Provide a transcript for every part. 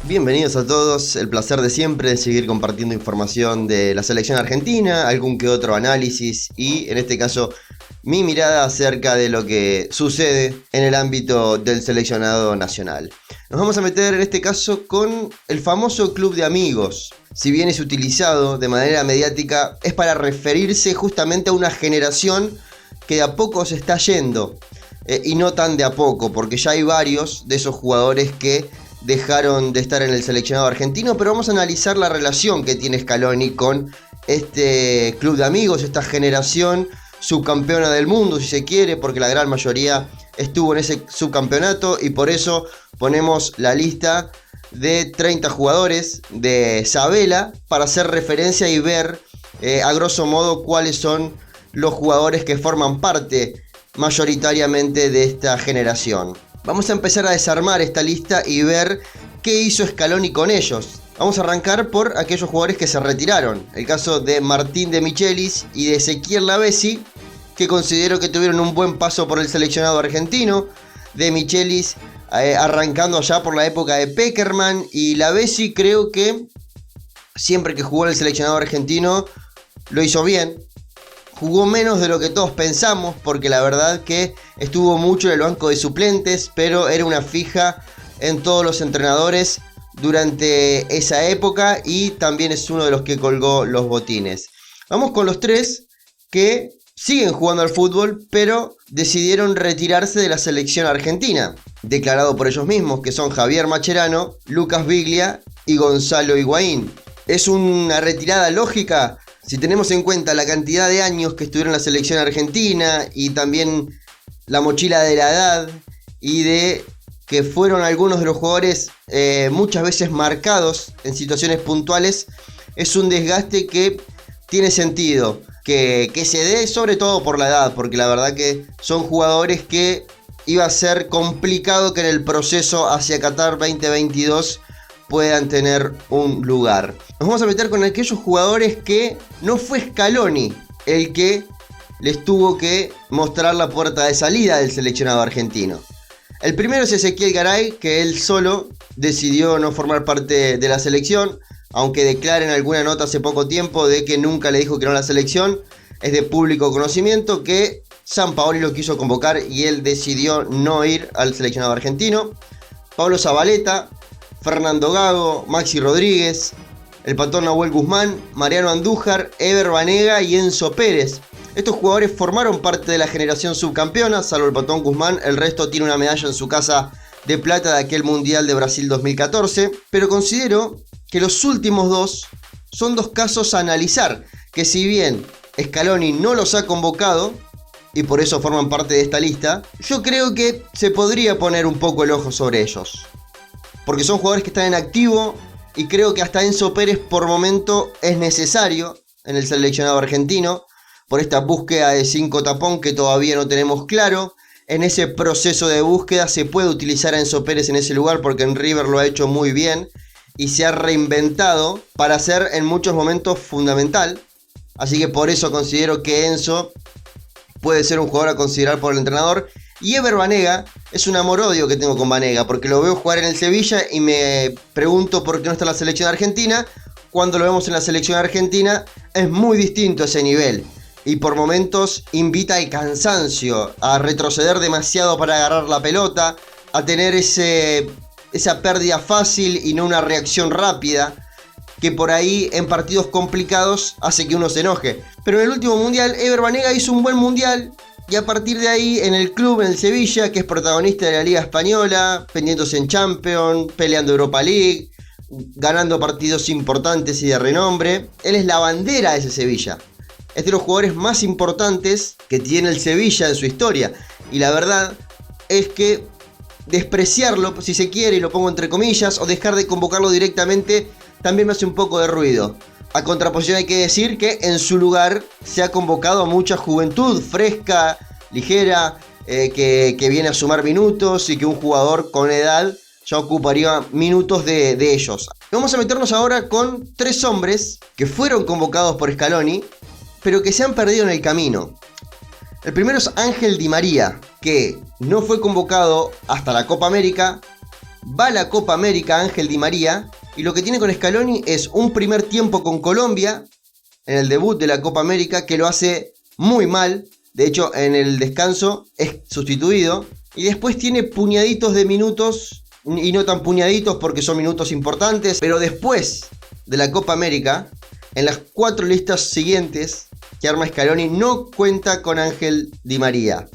Bienvenidos a todos, el placer de siempre de seguir compartiendo información de la selección argentina, algún que otro análisis y en este caso mi mirada acerca de lo que sucede en el ámbito del seleccionado nacional. Nos vamos a meter en este caso con el famoso club de amigos. Si bien es utilizado de manera mediática, es para referirse justamente a una generación que de a poco se está yendo. Y no tan de a poco, porque ya hay varios de esos jugadores que dejaron de estar en el seleccionado argentino, pero vamos a analizar la relación que tiene Scaloni con este club de amigos, esta generación subcampeona del mundo, si se quiere, porque la gran mayoría estuvo en ese subcampeonato y por eso ponemos la lista de 30 jugadores de Sabella para hacer referencia y ver a grosso modo cuáles son los jugadores que forman parte mayoritariamente de esta generación. Vamos a empezar a desarmar esta lista y ver qué hizo Scaloni con ellos. Vamos a arrancar por aquellos jugadores que se retiraron. El caso de Martín de Michelis y de Ezequiel Lavezzi, que considero que tuvieron un buen paso por el seleccionado argentino. De Michelis arrancando allá por la época de Pekerman, y Lavezzi creo que siempre que jugó en el seleccionado argentino lo hizo bien. Jugó menos de lo que todos pensamos, porque la verdad que estuvo mucho en el banco de suplentes, pero era una fija en todos los entrenadores durante esa época y también es uno de los que colgó los botines. Vamos con los tres que siguen jugando al fútbol, pero decidieron retirarse de la selección argentina, declarado por ellos mismos, que son Javier Mascherano, Lucas Biglia y Gonzalo Higuaín. ¿Es una retirada lógica? Si tenemos en cuenta la cantidad de años que estuvieron en la selección argentina y también la mochila de la edad y de que fueron algunos de los jugadores muchas veces marcados en situaciones puntuales, es un desgaste que tiene sentido que se dé, sobre todo por la edad, porque la verdad que son jugadores que iba a ser complicado que en el proceso hacia Qatar 2022 puedan tener un lugar. Nos vamos a meter con aquellos jugadores que no fue Scaloni el que les tuvo que mostrar la puerta de salida del seleccionado argentino. El primero es Ezequiel Garay, que él solo decidió no formar parte de la selección, aunque declara en alguna nota hace poco tiempo de que nunca le dijo que no a la selección. Es de público conocimiento que Sampaoli lo quiso convocar y él decidió no ir al seleccionado argentino. Pablo Zabaleta, Fernando Gago, Maxi Rodríguez, el Patón Nahuel Guzmán, Mariano Andújar, Ever Banega y Enzo Pérez. Estos jugadores formaron parte de la generación subcampeona, salvo el Patón Guzmán, el resto tiene una medalla en su casa de plata de aquel Mundial de Brasil 2014, pero considero que los últimos dos son dos casos a analizar, que si bien Scaloni no los ha convocado, y por eso forman parte de esta lista, yo creo que se podría poner un poco el ojo sobre ellos. Porque son jugadores que están en activo y creo que hasta Enzo Pérez por momento es necesario en el seleccionado argentino por esta búsqueda de 5 tapón que todavía no tenemos claro. En ese proceso de búsqueda se puede utilizar a Enzo Pérez en ese lugar porque en River lo ha hecho muy bien y se ha reinventado para ser en muchos momentos fundamental. Así que por eso considero que Enzo puede ser un jugador a considerar por el entrenador. Y Ever Banega es un amor-odio que tengo con Banega, porque lo veo jugar en el Sevilla y me pregunto por qué no está en la selección argentina. Cuando lo vemos en la selección argentina es muy distinto ese nivel y por momentos invita al cansancio, a retroceder demasiado para agarrar la pelota, a tener esa pérdida fácil y no una reacción rápida, que por ahí en partidos complicados hace que uno se enoje. Pero en el último mundial Ever Banega hizo un buen mundial. Y a partir de ahí, en el club, en el Sevilla, que es protagonista de la Liga Española, pendiéndose en Champions, peleando Europa League, ganando partidos importantes y de renombre, él es la bandera de ese Sevilla. Es de los jugadores más importantes que tiene el Sevilla en su historia. Y la verdad es que despreciarlo, si se quiere, y lo pongo entre comillas, o dejar de convocarlo directamente, también me hace un poco de ruido. A contraposición hay que decir que en su lugar se ha convocado a mucha juventud fresca, ligera, que viene a sumar minutos y que un jugador con edad ya ocuparía minutos de ellos. Vamos a meternos ahora con 3 hombres que fueron convocados por Scaloni pero que se han perdido en el camino. El primero es Ángel Di María, que no fue convocado hasta la Copa América. Va a la Copa América Ángel Di María, y lo que tiene con Scaloni es un primer tiempo con Colombia, en el debut de la Copa América, que lo hace muy mal. De hecho, en el descanso es sustituido. Y después tiene puñaditos de minutos, y no tan puñaditos porque son minutos importantes. Pero después de la Copa América, en las 4 listas siguientes que arma Scaloni, no cuenta con Ángel Di María.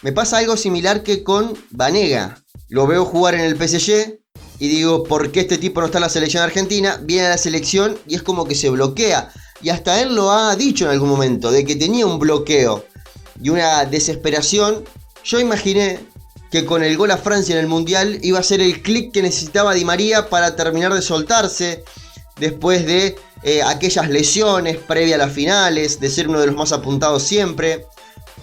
Me pasa algo similar que con Banega. Lo veo jugar en el PSG y digo, ¿por qué este tipo no está en la selección argentina? Viene a la selección y es como que se bloquea. Y hasta él lo ha dicho en algún momento, de que tenía un bloqueo y una desesperación. Yo imaginé que con el gol a Francia en el Mundial iba a ser el clic que necesitaba Di María para terminar de soltarse después de aquellas lesiones previa a las finales, de ser uno de los más apuntados siempre.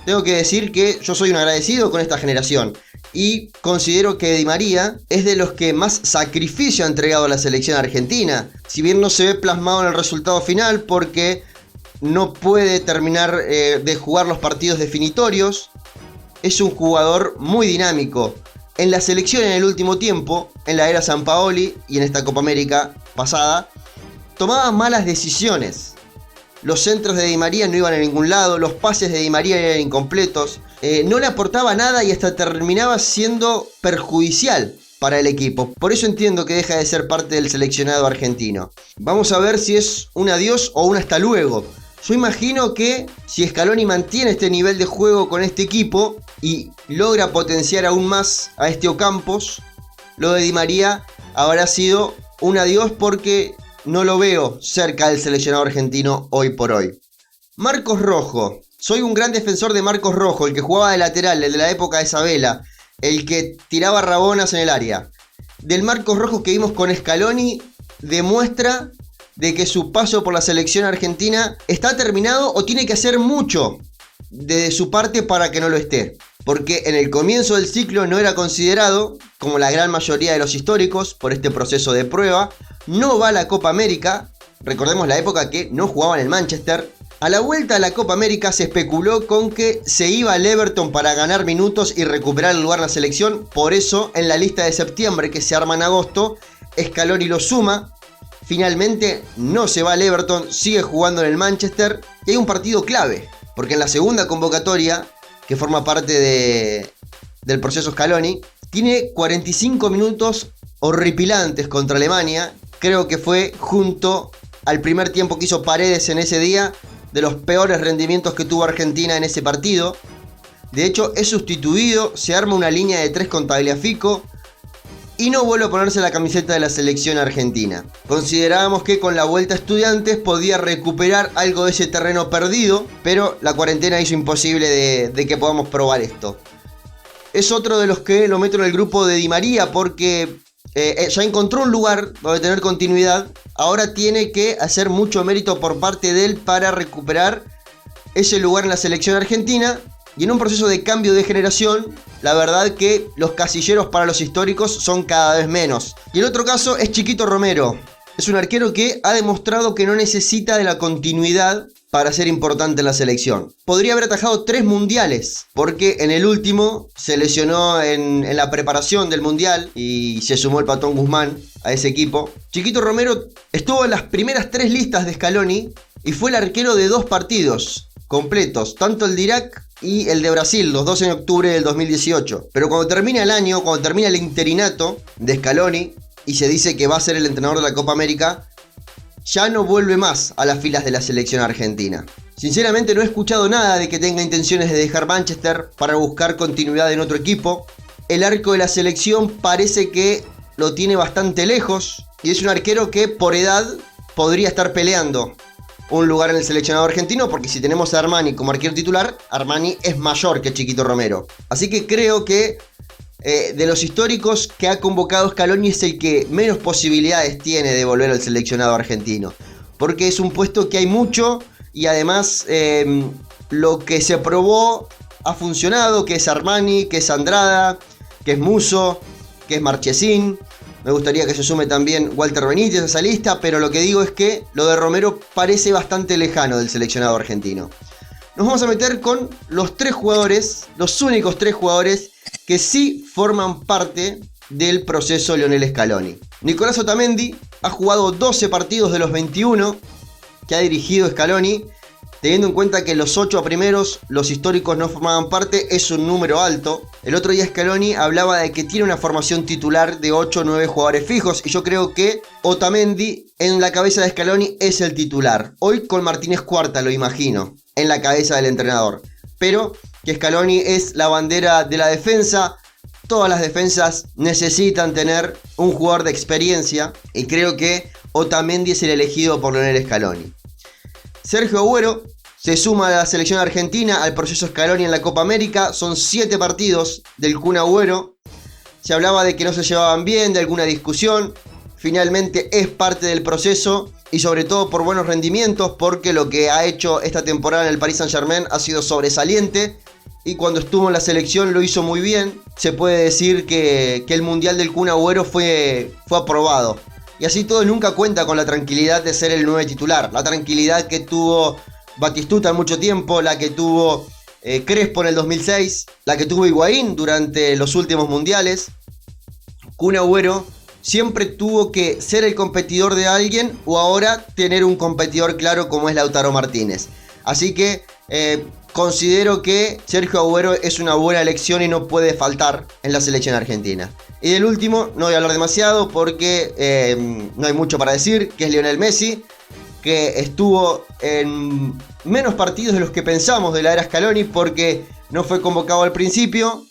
Tengo que decir que yo soy un agradecido con esta generación y considero que Di María es de los que más sacrificio ha entregado a la selección argentina. Si bien no se ve plasmado en el resultado final porque no puede terminar de jugar los partidos definitorios, es un jugador muy dinámico. En la selección en el último tiempo, en la era Sampaoli y en esta Copa América pasada, tomaba malas decisiones. Los centros de Di María no iban a ningún lado, los pases de Di María eran incompletos, no le aportaba nada y hasta terminaba siendo perjudicial para el equipo. Por eso entiendo que deja de ser parte del seleccionado argentino. Vamos a ver si es un adiós o un hasta luego. Yo imagino que si Scaloni mantiene este nivel de juego con este equipo y logra potenciar aún más a este Ocampos, lo de Di María habrá sido un adiós porque no lo veo cerca del seleccionado argentino hoy por hoy. Marcos Rojo. Soy un gran defensor de Marcos Rojo, el que jugaba de lateral, el de la época de Sabela, el que tiraba rabonas en el área. Del Marcos Rojo que vimos con Scaloni demuestra de que su paso por la selección argentina está terminado o tiene que hacer mucho de su parte para que no lo esté. Porque en el comienzo del ciclo no era considerado, como la gran mayoría de los históricos, por este proceso de prueba. No va a la Copa América, recordemos la época que no jugaba en el Manchester. A la vuelta a la Copa América se especuló con que se iba al Everton para ganar minutos y recuperar el lugar en la selección. Por eso en la lista de septiembre que se arma en agosto, Scaloni lo suma. Finalmente no se va al Everton, sigue jugando en el Manchester. Y hay un partido clave, porque en la segunda convocatoria, que forma parte del proceso Scaloni, tiene 45 minutos horripilantes contra Alemania. Creo que fue, junto al primer tiempo que hizo Paredes en ese día, de los peores rendimientos que tuvo Argentina en ese partido. De hecho, es sustituido, se arma una línea de 3 con Tagliafico y no vuelve a ponerse la camiseta de la selección argentina. Considerábamos que con la vuelta a Estudiantes podía recuperar algo de ese terreno perdido, pero la cuarentena hizo imposible de que podamos probar esto. Es otro de los que lo meto en el grupo de Di María porque ya encontró un lugar donde tener continuidad. Ahora tiene que hacer mucho mérito por parte de él para recuperar ese lugar en la selección argentina. Y en un proceso de cambio de generación, la verdad que los casilleros para los históricos son cada vez menos. Y el otro caso es Chiquito Romero. Es un arquero que ha demostrado que no necesita de la continuidad para ser importante en la selección. Podría haber atajado 3 mundiales, porque en el último se lesionó en la preparación del mundial y se sumó el Patón Guzmán a ese equipo. Chiquito Romero estuvo en las primeras 3 listas de Scaloni y fue el arquero de 2 partidos completos, tanto el de Irak y el de Brasil, los 2 en octubre del 2018. Pero cuando termina el año, cuando termina el interinato de Scaloni y se dice que va a ser el entrenador de la Copa América, ya no vuelve más a las filas de la selección argentina. Sinceramente no he escuchado nada de que tenga intenciones de dejar Manchester para buscar continuidad en otro equipo. El arco de la selección parece que lo tiene bastante lejos y es un arquero que por edad podría estar peleando un lugar en el seleccionado argentino, porque si tenemos a Armani como arquero titular, Armani es mayor que Chiquito Romero. Así que creo que de los históricos que ha convocado Scaloni es el que menos posibilidades tiene de volver al seleccionado argentino, porque es un puesto que hay mucho y además lo que se probó ha funcionado, que es Armani, que es Andrada, que es Musso, que es Marchesín. Me gustaría que se sume también Walter Benítez a esa lista, pero lo que digo es que lo de Romero parece bastante lejano del seleccionado argentino. Nos vamos a meter con los tres jugadores, los únicos tres jugadores que sí forman parte del proceso Lionel Scaloni. Nicolás Otamendi ha jugado 12 partidos de los 21 que ha dirigido Scaloni. Teniendo en cuenta que los 8 primeros, los históricos, no formaban parte, es un número alto. El otro día Scaloni hablaba de que tiene una formación titular de 8 o 9 jugadores fijos. Y yo creo que Otamendi en la cabeza de Scaloni es el titular. Hoy con Martínez Cuarta lo imagino, en la cabeza del entrenador. Pero que Scaloni es la bandera de la defensa. Todas las defensas necesitan tener un jugador de experiencia. Y creo que Otamendi es el elegido por Lionel Scaloni. Sergio Agüero se suma a la selección argentina al proceso Scaloni en la Copa América. Son 7 partidos del Kun Agüero. Se hablaba de que no se llevaban bien, de alguna discusión. Finalmente es parte del proceso y sobre todo por buenos rendimientos, porque lo que ha hecho esta temporada en el Paris Saint-Germain ha sido sobresaliente y cuando estuvo en la selección lo hizo muy bien. Se puede decir que el Mundial del Kun Agüero fue aprobado. Y así todo nunca cuenta con la tranquilidad de ser el 9 titular. La tranquilidad que tuvo Batistuta en mucho tiempo, la que tuvo Crespo en el 2006, la que tuvo Higuaín durante los últimos mundiales. Kun Agüero siempre tuvo que ser el competidor de alguien o ahora tener un competidor claro como es Lautaro Martínez. Así que considero que Sergio Agüero es una buena elección y no puede faltar en la selección argentina. Y del último, no voy a hablar demasiado porque no hay mucho para decir, que es Lionel Messi, que estuvo en menos partidos de los que pensamos de la era Scaloni porque no fue convocado al principio,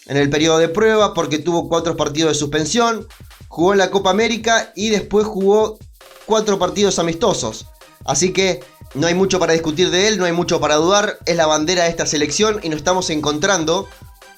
en el periodo de prueba, porque tuvo 4 partidos de suspensión, jugó en la Copa América y después jugó 4 partidos amistosos. Así que no hay mucho para discutir de él, no hay mucho para dudar, es la bandera de esta selección y nos estamos encontrando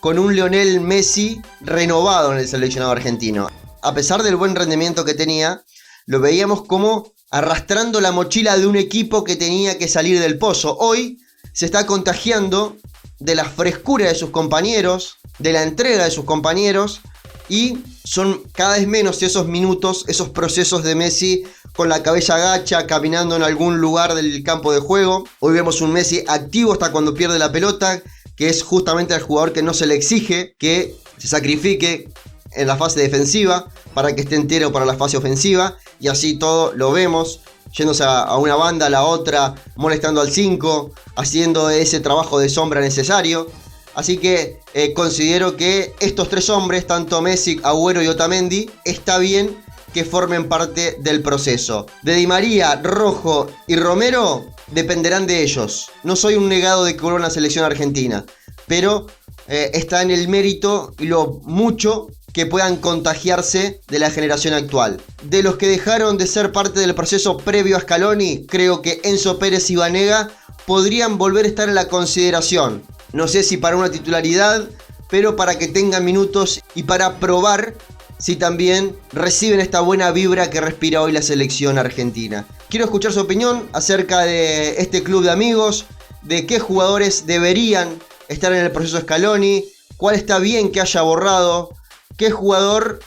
con un Lionel Messi renovado en el seleccionado argentino. A pesar del buen rendimiento que tenía, lo veíamos como arrastrando la mochila de un equipo que tenía que salir del pozo. Hoy se está contagiando de la frescura de sus compañeros, de la entrega de sus compañeros, y son cada vez menos esos minutos, esos procesos de Messi con la cabeza agacha, caminando en algún lugar del campo de juego. Hoy vemos un Messi activo hasta cuando pierde la pelota, que es justamente al jugador que no se le exige que se sacrifique en la fase defensiva para que esté entero para la fase ofensiva, y así todo lo vemos yéndose a una banda, a la otra, molestando al 5, haciendo ese trabajo de sombra necesario. Así que considero que estos tres hombres, tanto Messi, Agüero y Otamendi, está bien que formen parte del proceso. De Di María, Rojo y Romero dependerán de ellos. No soy un negado de que vuelvan a la selección argentina, pero está en el mérito y lo mucho que puedan contagiarse de la generación actual. De los que dejaron de ser parte del proceso previo a Scaloni, creo que Enzo Pérez y Banega podrían volver a estar en la consideración. No sé si para una titularidad, pero para que tengan minutos y para probar si también reciben esta buena vibra que respira hoy la selección argentina. Quiero escuchar su opinión acerca de este club de amigos, de qué jugadores deberían estar en el proceso Scaloni, cuál está bien que haya borrado, qué jugador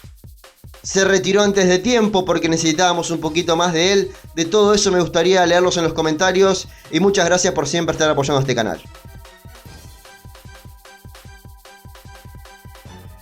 se retiró antes de tiempo porque necesitábamos un poquito más de él. De todo eso me gustaría leerlos en los comentarios y muchas gracias por siempre estar apoyando este canal.